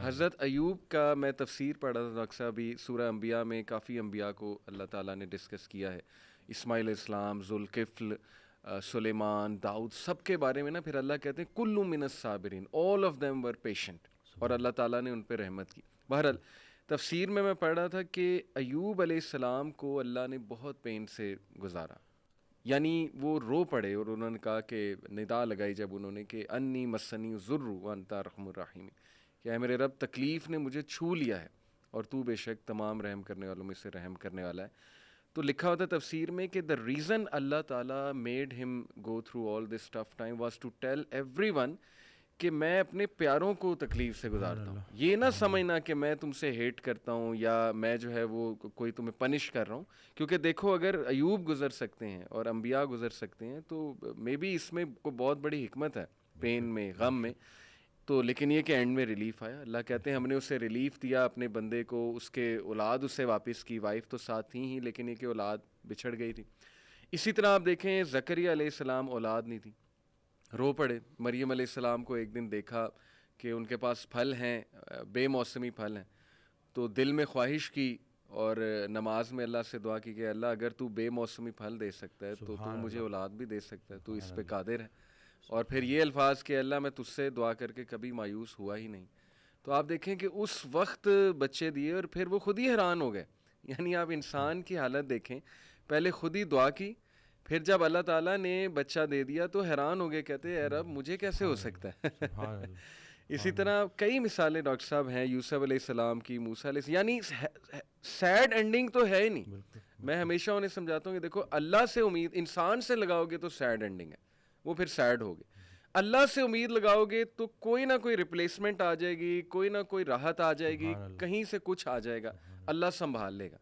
حضرت ایوب کا میں تفسیر پڑھا تھا ڈاکٹر صاحب، ابھی سورہ انبیاء میں کافی انبیاء کو اللہ تعالیٰ نے ڈسکس کیا ہے، اسماعیل علیہ السلام، ذوالکفل، سلیمان، داؤد، سب کے بارے میں نا پھر اللہ کہتے ہیں کل من الصابرین، all of them were patient, اور اللہ تعالیٰ نے ان پہ رحمت کی. بہرحال تفسیر میں پڑھ رہا تھا کہ ایوب علیہ السلام کو اللہ نے بہت پین سے گزارا، یعنی وہ رو پڑے اور انہوں نے کہا کہ ندا لگائی جب انہوں نے کہ انی مسنی الضر وانت ارحم الراحمین، کہ اے میرے رب تکلیف نے مجھے چھو لیا ہے اور تو بے شک تمام رحم کرنے والوں میں سے رحم کرنے والا ہے. تو لکھا ہوتا ہے تفسیر میں کہ دا ریزن اللہ تعالیٰ made him go through all this tough time was to tell everyone کہ میں اپنے پیاروں کو تکلیف سے گزارتا ہوں. یہ نہ سمجھنا کہ میں تم سے ہیٹ کرتا ہوں یا میں جو ہے وہ کوئی تمہیں پنش کر رہا ہوں، کیونکہ دیکھو اگر ایوب گزر سکتے ہیں اور انبیاء گزر سکتے ہیں تو مے بی اس میں کوئی بہت بڑی حکمت ہے، پین میں، غم میں. تو لیکن یہ کہ اینڈ میں ریلیف آیا. اللہ کہتے ہیں ہم نے اسے ریلیف دیا اپنے بندے کو، اس کے اولاد اسے واپس کی، وائف تو ساتھ تھی ہی لیکن یہ کہ اولاد بچھڑ گئی تھی. اسی طرح آپ دیکھیں زکریا علیہ السلام اولاد نہیں تھی، رو پڑے. مریم علیہ السلام کو ایک دن دیکھا کہ ان کے پاس پھل ہیں، بے موسمی پھل ہیں، تو دل میں خواہش کی اور نماز میں اللہ سے دعا کی کہ اللہ اگر تو بے موسمی پھل دے سکتا ہے تو تو مجھے اولاد بھی دے سکتا ہے، تو اس پہ قادر ہے. اور پھر یہ الفاظ کہ اللہ میں تجھ سے دعا کر کے کبھی مایوس ہوا ہی نہیں. تو آپ دیکھیں کہ اس وقت بچے دیے اور پھر وہ خود ہی حیران ہو گئے. یعنی آپ انسان کی حالت دیکھیں، پہلے خود ہی دعا کی، پھر جب اللہ تعالیٰ نے بچہ دے دیا تو حیران ہو گئے، کہتے اے رب مجھے کیسے ہو سکتا ہے. اسی طرح کئی مثالیں ڈاکٹر صاحب ہیں، یوسف علیہ السلام کی، موسیٰ علیہ السلام، یعنی سیڈ اینڈنگ تو ہے ہی نہیں. میں ہمیشہ انہیں سمجھاتا ہوں کہ دیکھو اللہ سے امید انسان سے لگاؤ گے تو سیڈ اینڈنگ ہے، وہ پھر سیڈ ہوگے. اللہ سے امید لگاؤ گے تو کوئی نہ کوئی ریپلیسمنٹ آ جائے گی، کوئی نہ کوئی راحت آ جائے گی، کہیں سے کچھ آ جائے گا، اللہ سنبھال لے گا.